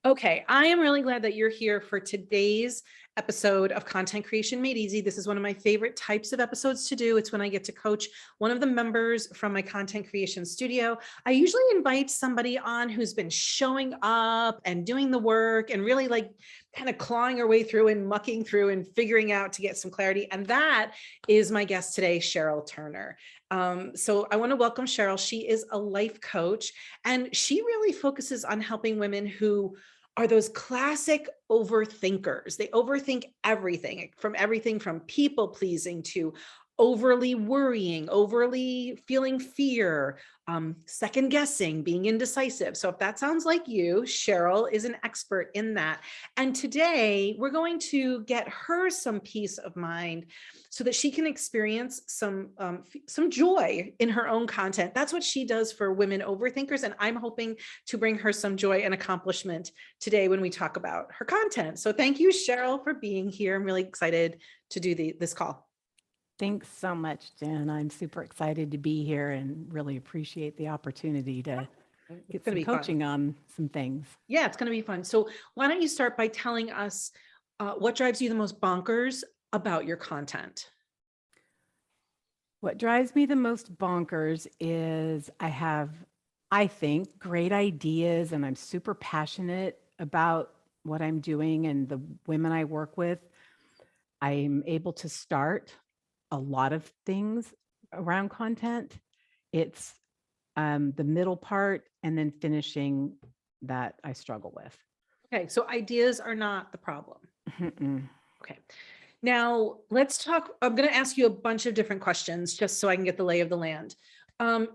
Okay, I am really glad that you're here for today's episode of Content Creation Made Easy. This is one of my favorite types of episodes to do. It's when I get to coach one of the members from my content creation studio. I usually invite somebody on who's been showing up and doing the work and really like kind of clawing her way through and mucking through and figuring out to get some clarity. And that is my guest today, Sheryl Turner. So I want to welcome Sheryl. She is a life coach, and she really focuses on helping women who are those classic overthinkers. They overthink everything from people pleasing to overly worrying, overly feeling fear, second guessing, being indecisive. So if that sounds like you, Sheryl is an expert in that. And today we're going to get her some peace of mind so that she can experience some joy in her own content. That's what she does for women overthinkers. And I'm hoping to bring her some joy and accomplishment today when we talk about her content. So thank you, Sheryl, for being here. I'm really excited to do this call. Thanks so much, Jen. I'm super excited to be here and really appreciate the opportunity to get some coaching on some things. Yeah, it's going to be fun. So why don't you start by telling us what drives you the most bonkers about your content? What drives me the most bonkers is I think, great ideas, and I'm super passionate about what I'm doing and the women I work with. I'm able to start a lot of things around content. It's the middle part and then finishing that I struggle with. Okay, so ideas are not the problem. Mm-mm. Okay. Now let's talk. I'm going to ask you a bunch of different questions just so I can get the lay of the land. I'm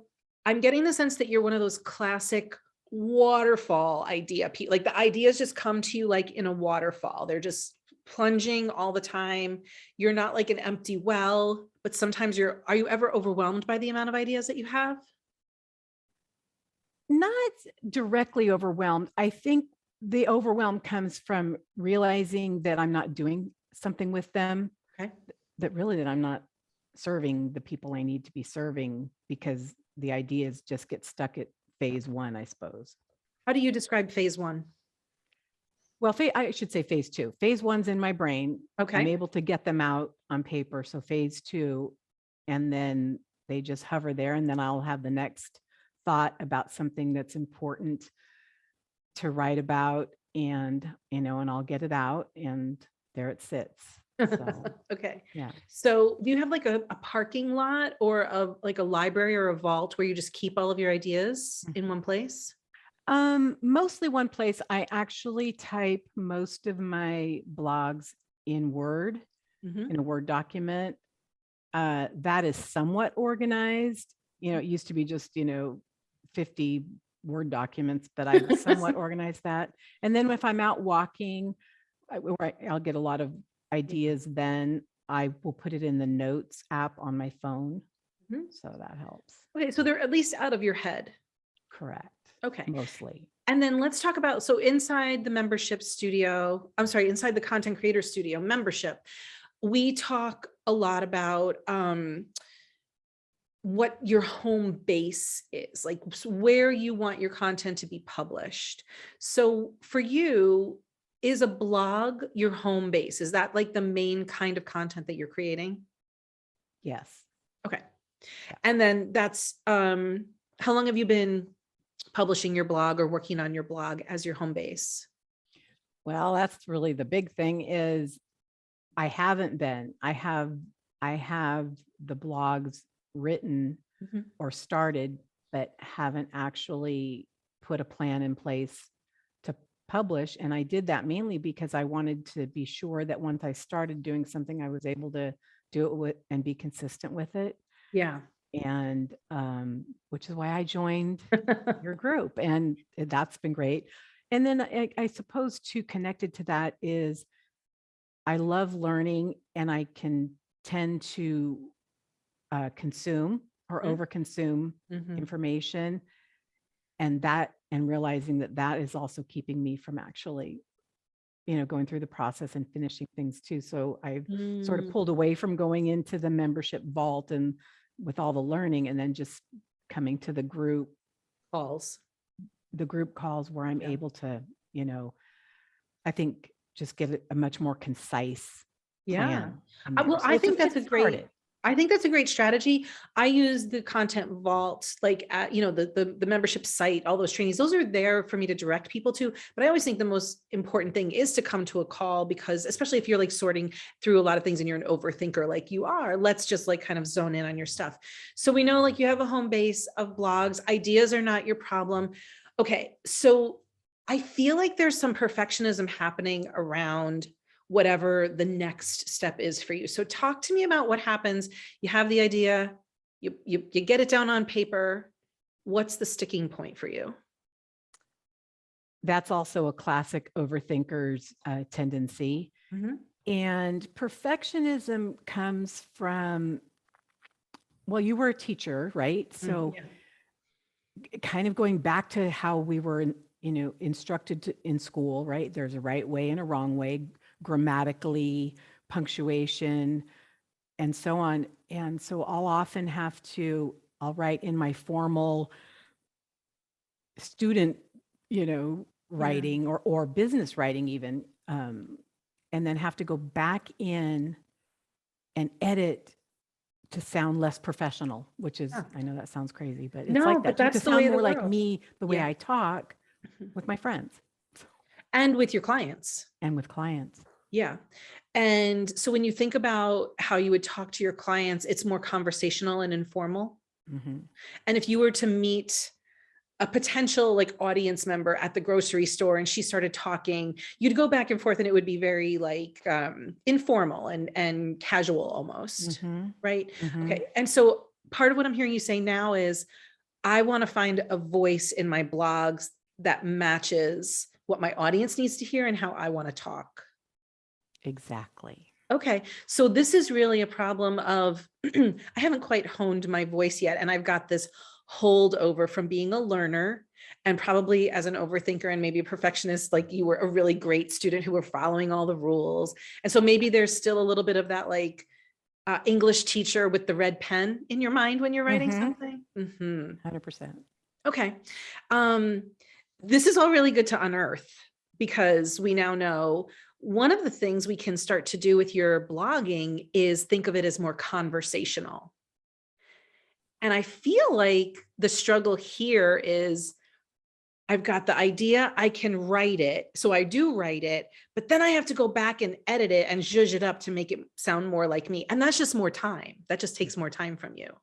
getting the sense that you're one of those classic waterfall idea people. Like the ideas just come to you like in a waterfall. They're just plunging all the time. You're not like an empty well, but sometimes are you ever overwhelmed by the amount of ideas that you have? Not directly overwhelmed. I think the overwhelm comes from realizing that I'm not doing something with them, Okay. that I'm not serving the people I need to be serving because the ideas just get stuck at phase one, I suppose. How do you describe phase one? Well, I should say phase two. Phase one's in my brain. Okay. I'm able to get them out on paper. So phase two, and then they just hover there, and then I'll have the next thought about something that's important to write about, and and I'll get it out, and there it sits. So, okay. yeah. So do you have like a parking lot or like a library or a vault where you just keep all of your ideas in one place? Mostly one place. I actually type most of my blogs in Word, in a Word document. That is somewhat organized. It used to be just, 50 Word documents, but I've somewhat organized that. And then if I'm out walking, I'll get a lot of ideas, then I will put it in the notes app on my phone. So that helps. Okay, so they're at least out of your head. Correct. Okay. Mostly. And then let's talk about, so inside the membership studio, inside the content creator studio membership, we talk a lot about what your home base is, like where you want your content to be published. So for you, is a blog your home base? Is that like the main kind of content that you're creating? Yes. Okay. Yeah. And then that's, how long have you been publishing your blog or working on your blog as your home base? Well, that's really the big thing is I haven't been. I have the blogs written or started, but haven't actually put a plan in place to publish. And I did that mainly because I wanted to be sure that once I started doing something, I was able to do it with and be consistent with it. Yeah. And which is why I joined your group, and that's been great. And then I suppose too, connected to that is I love learning, and I can tend to consume or overconsume information, and realizing that is also keeping me from actually going through the process and finishing things too. So I've sort of pulled away from going into the membership vault and with all the learning, and then just coming to the group calls where I'm able to I think just get a much more concise Yeah. plan in there. Well, So I think that's it started. I think that's a great strategy. I use the content vault, like at, the membership site, all those trainings, those are there for me to direct people to. But I always think the most important thing is to come to a call, because especially if you're like sorting through a lot of things and you're an overthinker, like you are, let's just like kind of zone in on your stuff. So we know like you have a home base of blogs, ideas are not your problem. Okay. So I feel like there's some perfectionism happening around whatever the next step is for you. So talk to me about what happens. You have the idea, you get it down on paper. What's the sticking point for you? That's also a classic overthinker's tendency. Mm-hmm. And perfectionism comes from, well, you were a teacher, right? So kind of going back to how we were, instructed in school, right? There's a right way and a wrong way, grammatically, punctuation, and so on. And so I'll often I'll write in my formal student, writing or business writing even, and then have to go back in and edit to sound less professional, which is, I know that sounds crazy, but it's like that. But that's to the way sound of the more like world. me, the way I talk with my friends. And with your clients. And with clients. Yeah. And so when you think about how you would talk to your clients, it's more conversational and informal. Mm-hmm. And if you were to meet a potential like audience member at the grocery store and she started talking, you'd go back and forth and it would be very like informal and casual almost. Mm-hmm. Right. Mm-hmm. Okay. And so part of what I'm hearing you say now is I want to find a voice in my blogs that matches what my audience needs to hear and how I want to talk. Exactly. Okay. So this is really a problem of, I haven't quite honed my voice yet. And I've got this holdover from being a learner and probably as an overthinker and maybe a perfectionist, like you were a really great student who were following all the rules. And so maybe there's still a little bit of that like English teacher with the red pen in your mind when you're writing something. 100%. Okay. This is all really good to unearth because we now know one of the things we can start to do with your blogging is think of it as more conversational. And I feel like the struggle here is I've got the idea, I can write it. So I do write it, but then I have to go back and edit it and zhuzh it up to make it sound more like me. And that's just more time. That just takes more time from you.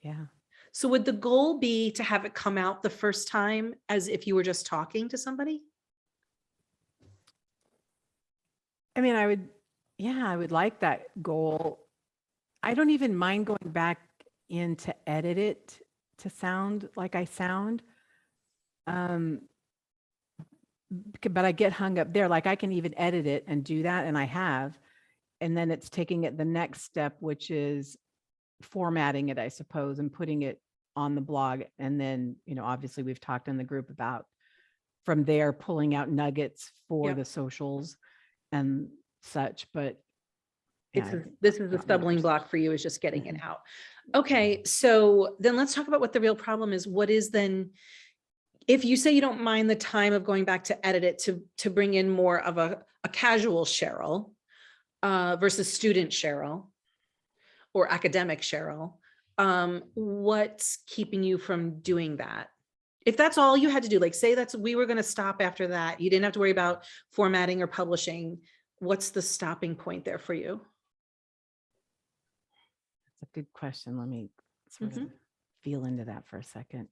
Yeah. So would the goal be to have it come out the first time as if you were just talking to somebody? I mean, I would like that goal. I don't even mind going back in to edit it to sound like I sound. But I get hung up there. Like I can even edit it and do that. And I have, and then it's taking it the next step, which is formatting it, I suppose, and putting it on the blog. And then, obviously we've talked in the group about from there, pulling out nuggets for the socials and such, but this is the stumbling block for you is just getting it out. Okay. So then let's talk about what the real problem is. What is then, if you say you don't mind the time of going back to edit it to bring in more of a casual Sheryl versus student Sheryl or academic Sheryl, what's keeping you from doing that? If that's all you had to do, like say we were going to stop after that, you didn't have to worry about formatting or publishing. What's the stopping point there for you? That's a good question. Let me sort of feel into that for a second.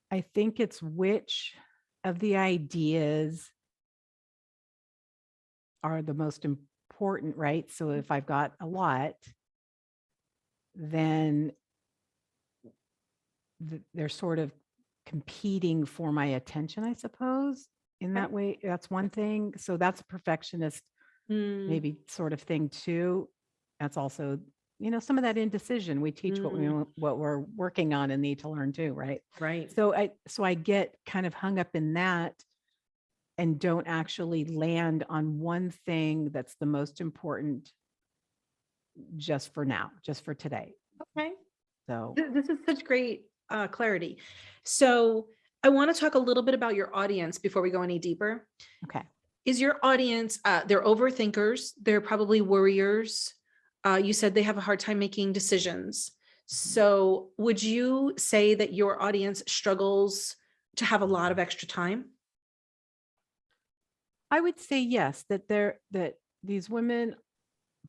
I think it's which of the ideas are the most important, right? So if I've got a lot, then they're sort of competing for my attention, I suppose, in that way. That's one thing. So that's a perfectionist, maybe sort of thing too. That's also, some of that indecision. We teach what we're working on and need to learn too, right? Right. So I get kind of hung up in that and don't actually land on one thing that's the most important just for now, just for today. Okay. So, This is such great clarity. So I want to talk a little bit about your audience before we go any deeper. okay. Is your audience, they're overthinkers, they're probably worriers. You said they have a hard time making decisions. So would you say that your audience struggles to have a lot of extra time? I would say yes, that these women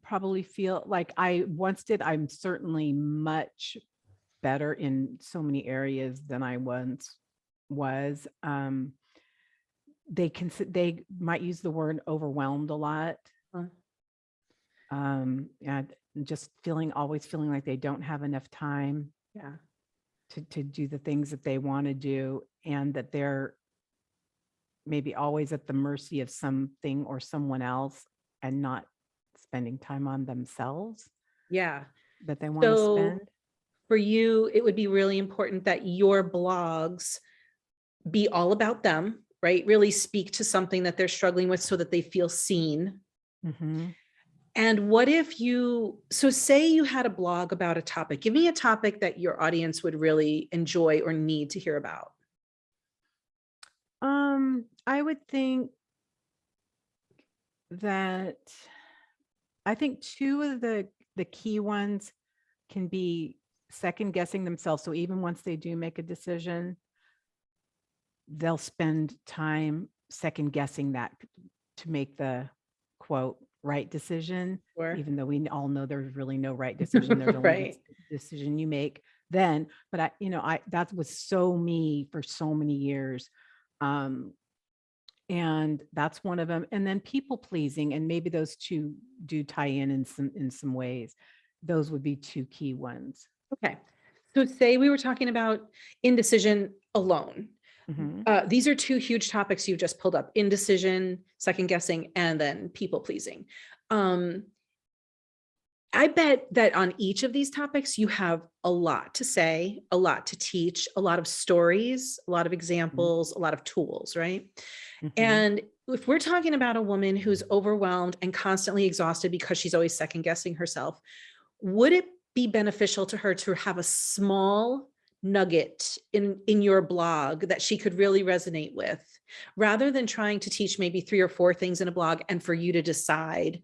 probably feel like I once did. I'm certainly much better in so many areas than I once was. They might use the word overwhelmed a lot. Huh. And just always feeling like they don't have enough time Yeah. to do the things that they want to do, and that they're maybe always at the mercy of something or someone else, and not spending time on themselves Yeah. that they want to So spend. for you, it would be really important that your blogs be all about them, right? Really speak to something that they're struggling with so that they feel seen. Mhm. And what if so say you had a blog about a topic, give me a topic that your audience would really enjoy or need to hear about. I would think that I think two of the key ones can be second guessing themselves. So even once they do make a decision, they'll spend time second guessing that to make the quote right decision, Or even though we all know there's really no right decision. There's only right. the decision you make then. But that was so me for so many years. Um, and that's one of them. And then people pleasing, and maybe those two do tie in some ways. Those would be two key ones. Okay. So say we were talking about indecision alone. Mhm. These are two huge topics you've just pulled up: indecision, second guessing, and then people pleasing. Um, I bet that on each of these topics, you have a lot to say, a lot to teach, a lot of stories, a lot of Mhm. examples, a lot of tools, right? Mhm. And if we're talking about a woman who's overwhelmed and constantly exhausted because she's always second guessing herself, would it be beneficial to her to have a small nugget in your blog that she could really resonate with, rather than trying to teach maybe 3 or 4 things in a blog and for you to decide,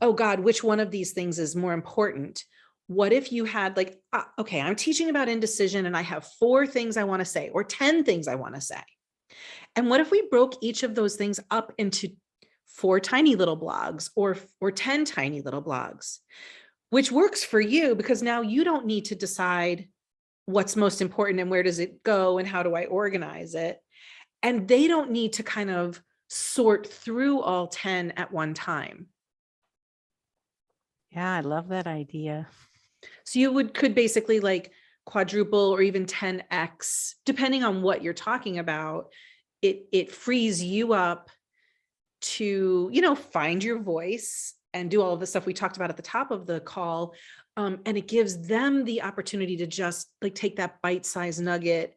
oh God, which one of these things is more important? What if you had like, okay, I'm teaching about indecision and I have 4 things I want to say or 10 things I want to say. And what if we broke each of those things up into 4 tiny little blogs or 10 tiny little blogs, which works for you because now you don't need to decide what's most important and where does it go and how do I organize it. And they don't need to kind of sort through all 10 at one time. Yeah, I love that idea. So you could basically like quadruple or even 10x, depending on what you're talking about. It frees you up to, find your voice and do all of the stuff we talked about at the top of the call. And it gives them the opportunity to just like take that bite-sized nugget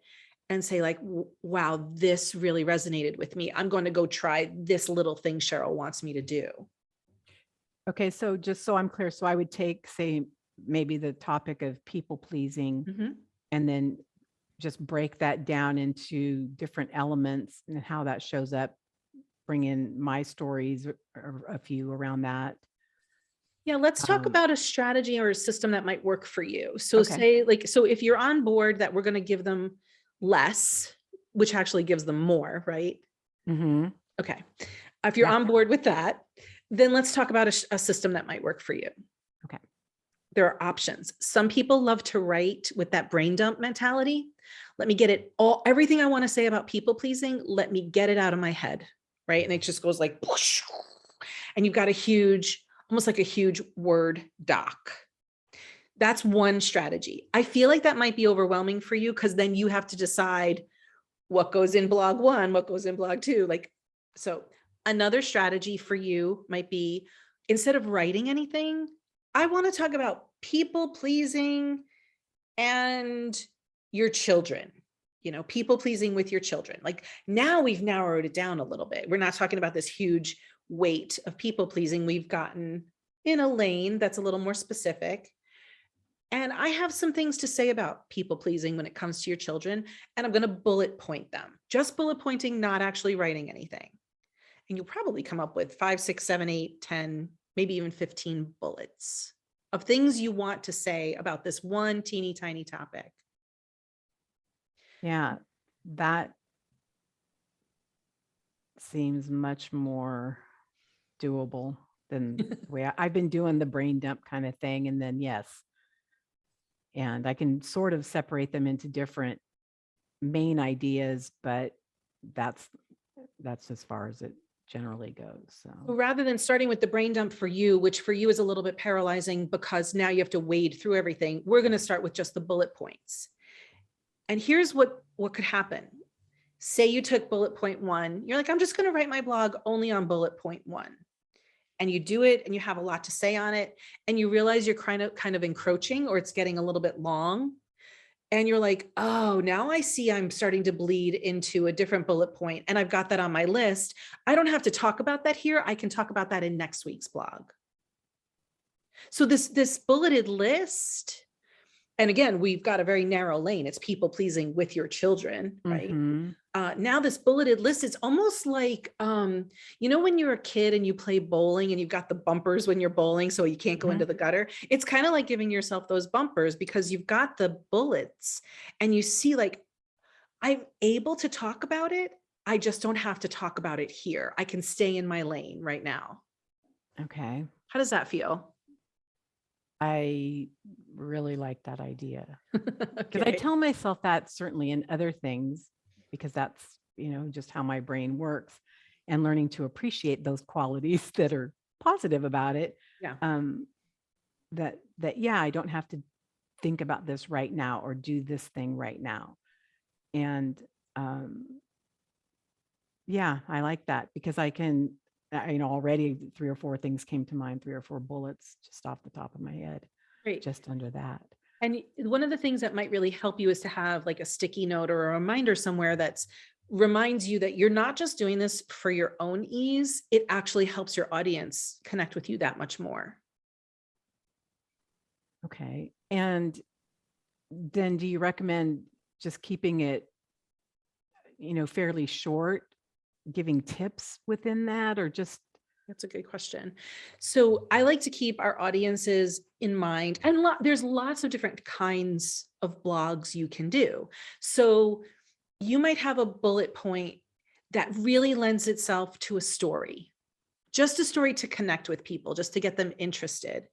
and say like, wow, this really resonated with me. I'm going to go try this little thing Sheryl wants me to do. Okay, so just so I'm clear, so I would take, say, maybe the topic of people pleasing, Mhm. and then just break that down into different elements and how that shows up, bring in my stories or a few around that. Yeah, let's talk Um, about a strategy or a system that might work for you. So okay. say like, so if you're on board that we're going to give them less, which actually gives them more, right? Hmm. Okay. If you're Yeah. on board with that, then let's talk about a system that might work for you. Okay. There are options. Some people love to write with that brain dump mentality. Let me get it all, everything I want to say about people pleasing, let me get it out of my head, right? And it just goes like, whoosh, and you've got a huge, almost like a huge Word doc. That's one strategy. I feel like that might be overwhelming for you because then you have to decide what goes in blog 1, what goes in blog 2. Like, so another strategy for you might be, instead of writing anything, I want to talk about people pleasing and your children, people pleasing with your children. Like now we've narrowed it down a little bit. We're not talking about this huge weight of people pleasing. We've gotten in a lane that's a little more specific. And I have some things to say about people pleasing when it comes to your children, and I'm going to bullet point them, just bullet pointing, not actually writing anything. And you'll probably come up with 5, 6, 7, 8, 10, maybe even 15 bullets of things you want to say about this one teeny tiny topic. Yeah, that seems much more doable than the way I've been doing the brain dump kind of thing. And then, yes, and I can sort of separate them into different main ideas, but that's as far as it generally goes. So Rather than starting with the brain dump for you, which for you is a little bit paralyzing because now you have to wade through everything, we're going to start with just the bullet points. And here's what could happen. Say you took bullet point 1, you're like, I'm just going to write my blog only on bullet point 1. And you do it and you have a lot to say on it. And you realize you're kind of encroaching, or it's getting a little bit long. And you're like, oh, now I see I'm starting to bleed into a different bullet point, and I've got that on my list. I don't have to talk about that here. I can talk about that in next week's blog. So this bulleted list, and again, we've got a very narrow lane. It's people pleasing with your children, right? Now this bulleted list is almost like, when you're a kid and you play bowling and you've got the bumpers when you're bowling, so you can't go into the gutter. It's kind of like giving yourself those bumpers because you've got the bullets and you see like, I'm able to talk about it. I just don't have to talk about it here. I can stay in my lane right now. Okay. How does that feel? I really like that idea. Because I Okay. tell myself that certainly in other things, because that's, just how my brain works, and learning to appreciate those qualities that are positive about it. Yeah. Yeah, I don't have to think about this right now or do this thing right now. And yeah, I like that because I can, already 3 or 4 things came to mind, 3 or 4 bullets just off the top of my head. Great. Just under that. And one of the things that might really help you is to have like a sticky note or a reminder somewhere that reminds you that you're not just doing this for your own ease. It actually helps your audience connect with you that much more. Okay. And then do you recommend just keeping it, fairly short, giving tips within that, or just? That's a good question. So I like to keep our audiences in mind, and there's lots of different kinds of blogs you can do. So you might have a bullet point that really lends itself to a story, just a story to connect with people, just to get them interested.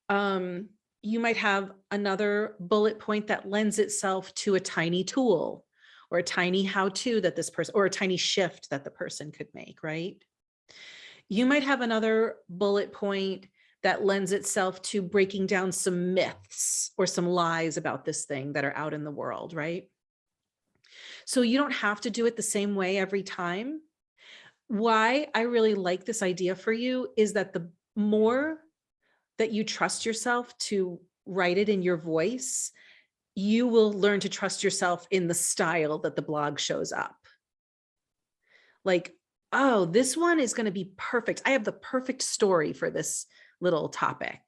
You might have another bullet point that lends itself to a tiny tool or a tiny how-to that this person, or a tiny shift that the person could make, right? You might have another bullet point that lends itself to breaking down some myths or some lies about this thing that are out in the world, right? So you don't have to do it the same way every time. Why I really like this idea for you is that the more that you trust yourself to write it in your voice, you will learn to trust yourself in the style that the blog shows up. Like, oh, this one is going to be perfect. I have the perfect story for this little topic.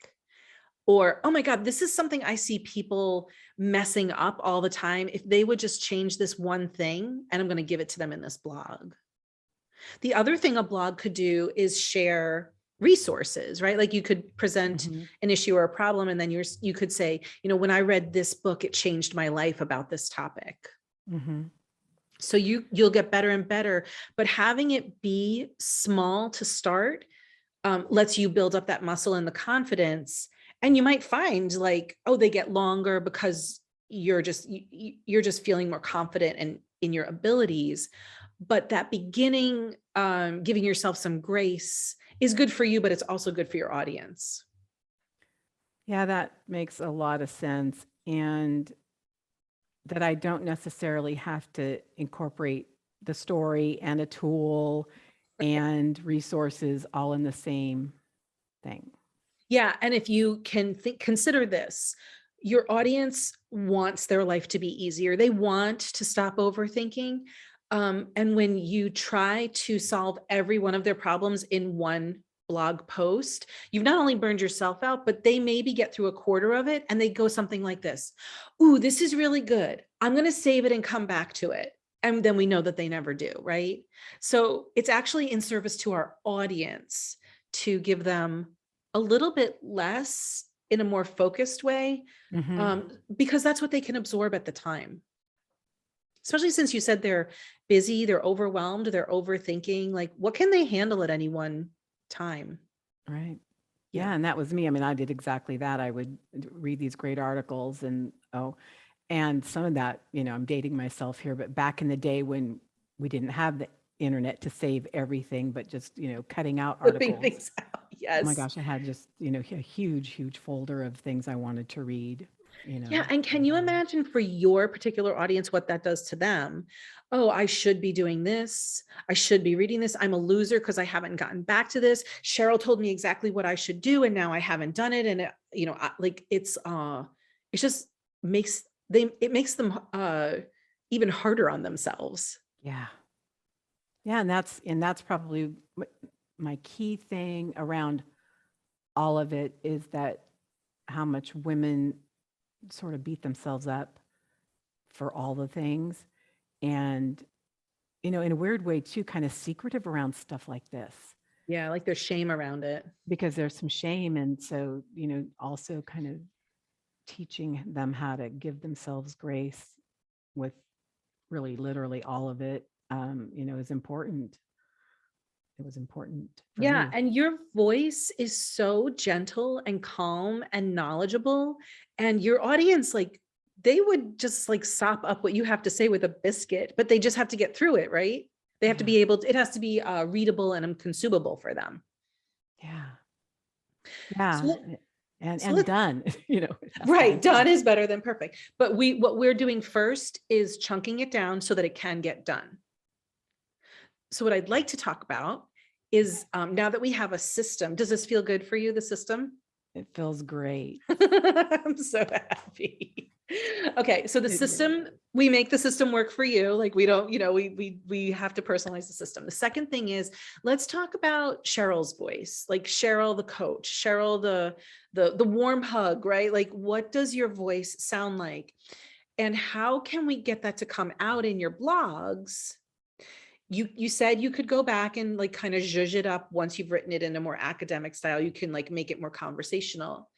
Or, oh my God, this is something I see people messing up all the time. If they would just change this one thing, and I'm going to give it to them in this blog. The other thing a blog could do is share resources, right? Like you could present an issue or a problem, and then you could say, when I read this book, it changed my life about this topic. So you'll get better and better, but having it be small to start lets you build up that muscle and the confidence. And you might find like, oh, they get longer because you're just feeling more confident in your abilities. But that beginning, giving yourself some grace is good for you, but it's also good for your audience. Yeah, that makes a lot of sense. And that I don't necessarily have to incorporate the story and a tool and resources all in the same thing. Yeah. And if you can consider this, your audience wants their life to be easier. They want to stop overthinking. And when you try to solve every one of their problems in one blog post, you've not only burned yourself out, but they maybe get through a quarter of it and they go something like this. Ooh, this is really good. I'm going to save it and come back to it. And then we know that they never do, right? So it's actually in service to our audience to give them a little bit less in a more focused way, because that's what they can absorb at the time. Especially since you said they're busy, they're overwhelmed, they're overthinking, like what can they handle at any one time? Right. Yeah. Yeah. And that was me. I mean, I did exactly that. I would read these great articles and some of that, I'm dating myself here, but back in the day when we didn't have the internet to save everything, but just, cutting out Flipping articles. things out. Oh my Yes. gosh, I had just, a huge folder of things I wanted to read, Yeah. And can you imagine for your particular audience what that does to them? Oh, I should be doing this. I should be reading this. I'm a loser because I haven't gotten back to this. Sheryl told me exactly what I should do, and now I haven't done it. And like it's just makes it makes them even harder on themselves. Yeah. Yeah. And that's probably my key thing around all of it is that how much women sort of beat themselves up for all the things. And, in a weird way too, kind of secretive around stuff like this Yeah, like there's shame around it. because there's some shame. And so, also kind of teaching them how to give themselves grace with really literally all of it, is important. It was important for Yeah, me. and your voice is so gentle and calm and knowledgeable, and your audience, like, they would just like sop up what you have to say with a biscuit, but they just have to get through it, right? They have to Yeah. be able to, it has to be readable and consumable for them. Yeah. So, Yeah. let- so And let done, it has to be right, done. done is better than perfect. But what we're doing first is chunking it down so that it can get done. So what I'd like to talk about is now that we have a system, does this feel good for you, the system? It feels great. I'm so happy. Okay, so the It system, really is. we make the system work for you. Like we don't, we have to personalize the system. The second thing is, let's talk about Cheryl's voice, like Sheryl the coach, Sheryl the warm hug, right? Like what does your voice sound like? And how can we get that to come out in your blogs? You said you could go back and like kind of zhuzh it up once you've written it in a more academic style. You can like make it more conversational.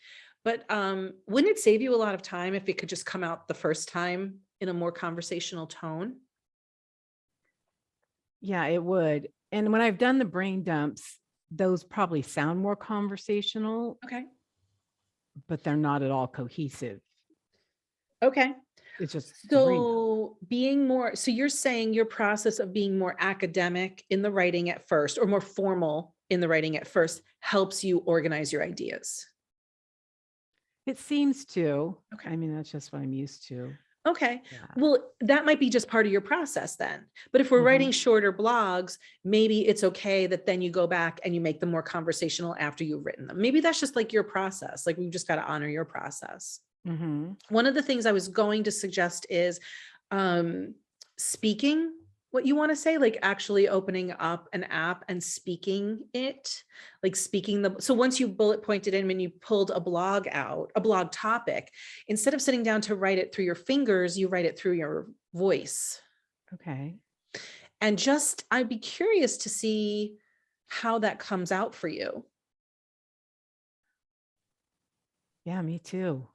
But wouldn't it save you a lot of time if it could just come out the first time in a more conversational tone? Yeah, it would. And when I've done the brain dumps, those probably sound more conversational, Okay. but they're not at all cohesive. Okay. It's just a brain dump. So being more, so you're saying your process of being more academic in the writing at first, or more formal in the writing at first, helps you organize your ideas. It seems to. Okay. I mean, that's just what I'm used to. Okay. Yeah. Well, that might be just part of your process then. But if we're writing shorter blogs, maybe it's okay that then you go back and you make them more conversational after you've written them. Maybe that's just like your process. Like we've just got to honor your process. One of the things I was going to suggest is speaking what you want to say, like actually opening up an app and speaking it, like speaking so once you bullet pointed in, when you pulled a blog out, a blog topic, instead of sitting down to write it through your fingers, you write it through your voice. Okay. And just, I'd be curious to see how that comes out for you. Yeah, me too.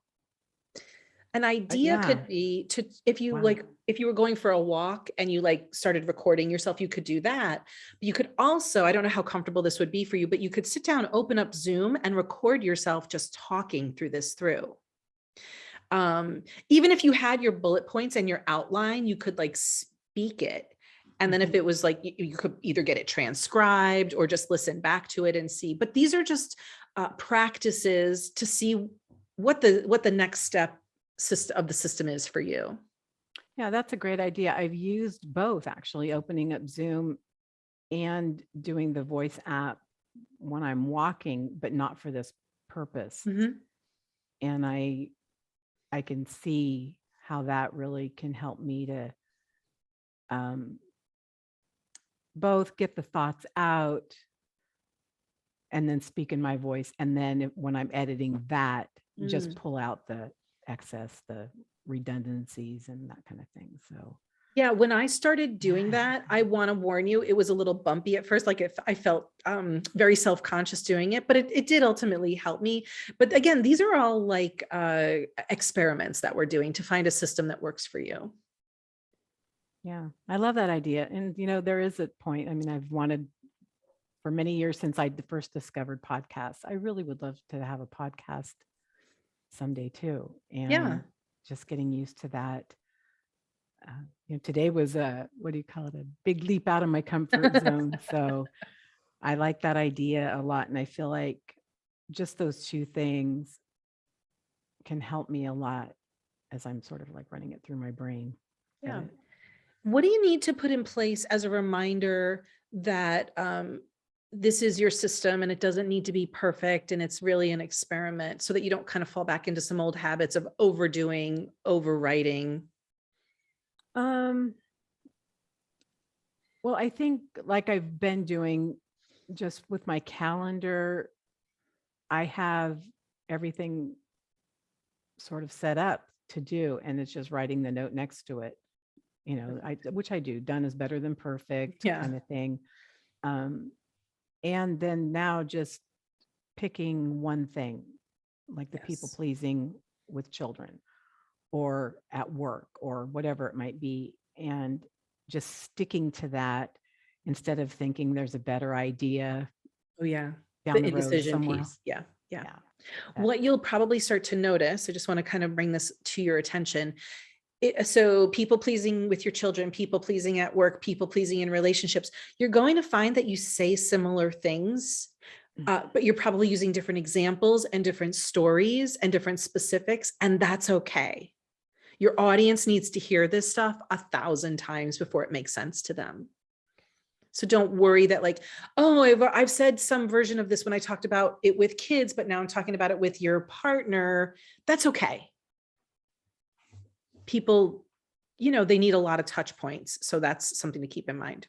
An idea Yeah. could be to, if you Wow. like, if you were going for a walk and you like started recording yourself, you could do that. But you could also, I don't know how comfortable this would be for you, but you could sit down, open up Zoom and record yourself just talking through this through. Even if you had your bullet points and your outline, you could like speak it. And then if it was like, you could either get it transcribed or just listen back to it and see. But these are just practices to see what the next step of the system is for you. Yeah, that's a great idea. I've used both actually, opening up Zoom and doing the voice app when I'm walking, but not for this purpose. And I can see how that really can help me to both get the thoughts out and then speak in my voice. And then when I'm editing that, just Mm. pull out the excess, the redundancies and that kind of thing. So Yeah, when I started doing that, I want to warn you, it was a little bumpy at first. Like if I felt very self-conscious doing it, but it did ultimately help me. But again, these are all like experiments that we're doing to find a system that works for you. yeah, I love that idea. And, there is a point. I mean, I've wanted for many years since I first discovered podcasts. I really would love to have a podcast someday too. Yeah. And just getting used to that. Today was what do you call it? A big leap out of my comfort zone. So I like that idea a lot. And I feel like just those two things can help me a lot as I'm sort of like running it through my brain. Yeah. What do you need to put in place as a reminder that this is your system and it doesn't need to be perfect and it's really an experiment so that you don't kind of fall back into some old habits of overdoing, overwriting? Um, well, I think like I've been doing just with my calendar, I have everything sort of set up to do, and it's just writing the note next to it. Which I do. Done is better than perfect Yeah. kind of thing. And then now just picking one thing, like the people Yes. pleasing with children or at work or whatever it might be, and just sticking to that instead of thinking there's a better idea Oh, yeah. down The the road indecision somewhere. piece. Yeah. Yeah. Yeah. What you'll probably start to notice, I just want to kind of bring this to your attention. So people pleasing with your children, people pleasing at work, people pleasing in relationships, you're going to find that you say similar things, but you're probably using different examples and different stories and different specifics, and that's okay. Your audience needs to hear this stuff 1,000 times before it makes sense to them. So don't worry that like, oh, I've said some version of this when I talked about it with kids, but now I'm talking about it with your partner. That's okay. People, they need a lot of touch points. So that's something to keep in mind.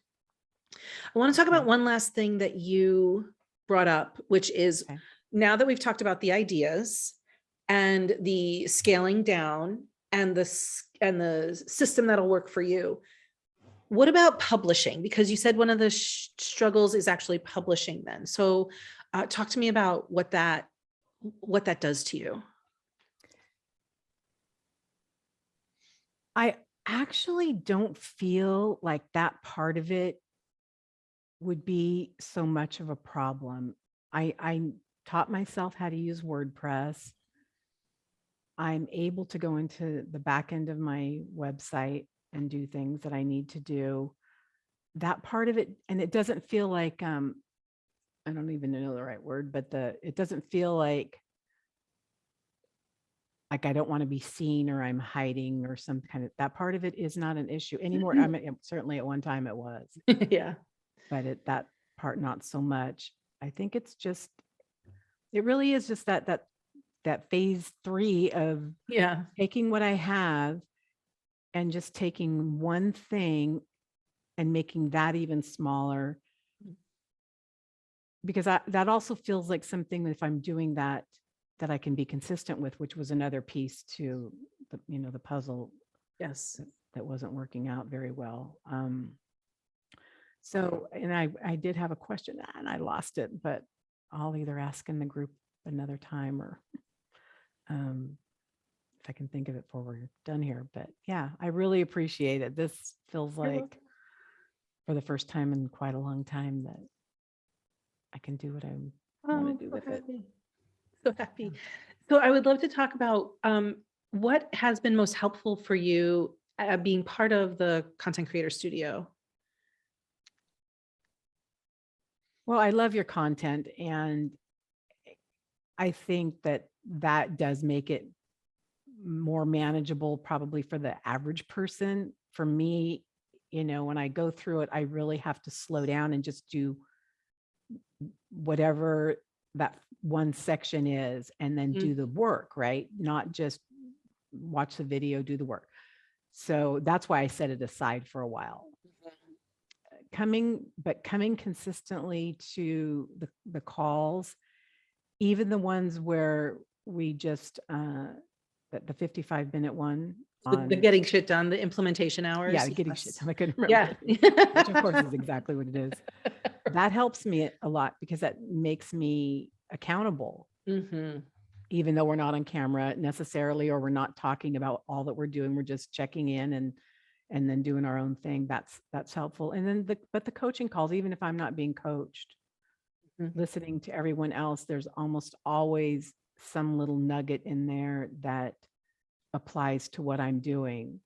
I want to talk about one last thing that you brought up, which is now that we've talked about the ideas and the scaling down and the system that'll work for you. What about publishing? Because you said one of the struggles is actually publishing then. So talk to me about what that does to you. I actually don't feel like that part of it would be so much of a problem. I taught myself how to use WordPress. I'm able to go into the back end of my website and do things that I need to do. That part of it, and it doesn't feel like I don't even know the right word, but it doesn't feel like I don't want to be seen or I'm hiding or some kind of, that part of it is not an issue anymore. I mean, certainly at one time it was. Yeah. But that part, not so much. I think it's just, it really is just that phase 3 of taking what I have and just taking one thing and making that even smaller. Because that also feels like something that if I'm doing that I can be consistent with, which was another piece to the puzzle. Yes. That wasn't working out very well. So, and I did have a question and I lost it, but I'll either ask in the group another time or if I can think of it before we're done here. But yeah, I really appreciate it. This feels like for the first time in quite a long time that I can do what I want to do with it. So happy. So I would love to talk about what has been most helpful for you being part of the Content Creator Studio. Well, I love your content, and I think that does make it more manageable probably for the average person. For me, when I go through it, I really have to slow down and just do whatever that one section is and then do the work, right? Not just watch the video, do the work. So that's why I set it aside for a while. coming consistently to the calls, even the ones where we just, the 55-minute one The on, getting shit done, the implementation hours. yeah, getting shit Yes. done. I couldn't Yeah. remember, which of course is exactly what it is. That helps me a lot because that makes me accountable, Mhm. even though we're not on camera necessarily, or we're not talking about all that we're doing. We're just checking in and then doing our own thing. That's helpful. And then the coaching calls, even if I'm not being coached, Mhm. listening to everyone else, there's almost always some little nugget in there that applies to what I'm doing,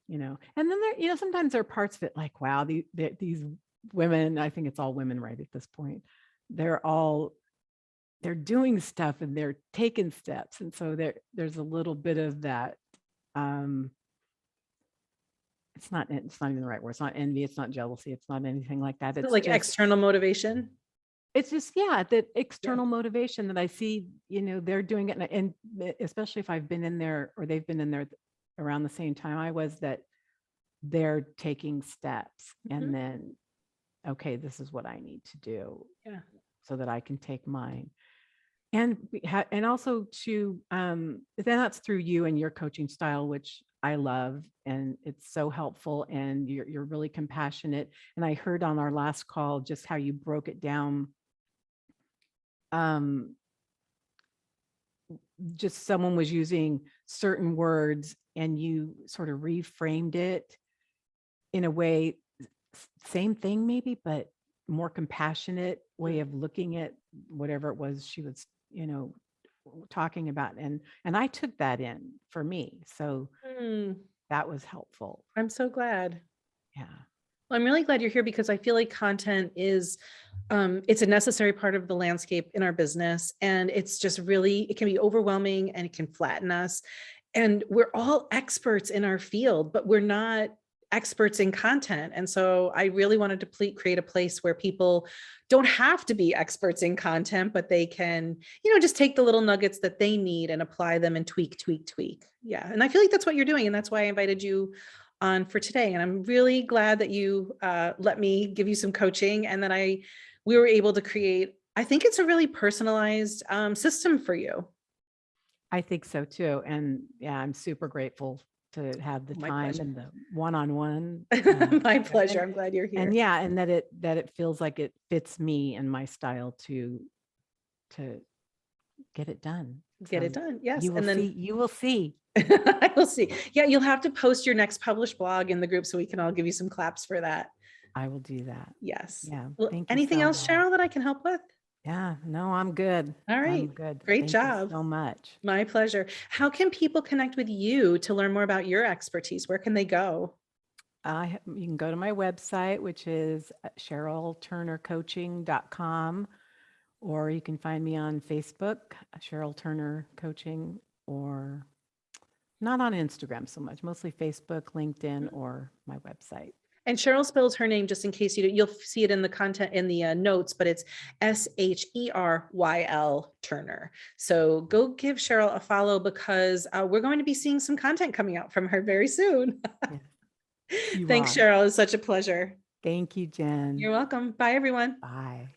And then there, sometimes there are parts of it like, wow, these women, I think it's all women right at this point. They're doing stuff and they're taking steps. And so there's a little bit of that. It's not even the right word. It's not envy. It's not jealousy. It's not anything like that. It's Like just, external motivation. it's just, yeah, that external motivation that I see, they're doing it. And especially if I've been in there or they've been in there around the same time I was, that they're taking steps Mhm. and then, okay, this is what I need to do Yeah. so that I can take mine. And also to, then that's through you and your coaching style, which I love, and it's so helpful, and you're really compassionate. And I heard on our last call just how you broke it down. Just someone was using certain words and you sort of reframed it in a way, same thing maybe, but more compassionate way of looking at whatever it was she was, talking about. And I took that in for me. So Mm, that was helpful. I'm so glad. Yeah. Well, I'm really glad you're here because I feel like content is, it's a necessary part of the landscape in our business. And it's just really, it can be overwhelming and it can flatten us. And we're all experts in our field, but we're not experts in content. And so I really wanted to create a place where people don't have to be experts in content, but they can, just take the little nuggets that they need and apply them and tweak, tweak, tweak. Yeah. And I feel like that's what you're doing. And that's why I invited you on for today. And I'm really glad that you let me give you some coaching and that we were able to create, I think it's a really personalized system for you. I think so too. And yeah, I'm super grateful to have the My time pleasure. and the one-on-one. My pleasure. I'm glad you're here. And yeah, and that it feels like it fits me and my style to get it done. Get So it done. Yes. you will And then see, you will see. I will see. Yeah, you'll have to post your next published blog in the group so we can all give you some claps for that. I will do that. Yes. Yeah. Well, Thank you anything so else, much. Sheryl, that I can help with? Yeah, no, I'm good. All right. I'm good. Great Thank job. you so much. My pleasure. How can people connect with you to learn more about your expertise? Where can they go? You can go to my website, which is SherylTurnerCoaching.com, or you can find me on Facebook, Sheryl Turner Coaching, or not on Instagram so much, mostly Facebook, LinkedIn, or my website. And Sheryl spells her name just in case you'll see it in the content in the notes, but it's Sheryl Turner. So go give Sheryl a follow because we're going to be seeing some content coming out from her very soon. You Thanks, are. Sheryl. It's such a pleasure. Thank you, Jen. You're welcome. Bye, everyone. Bye.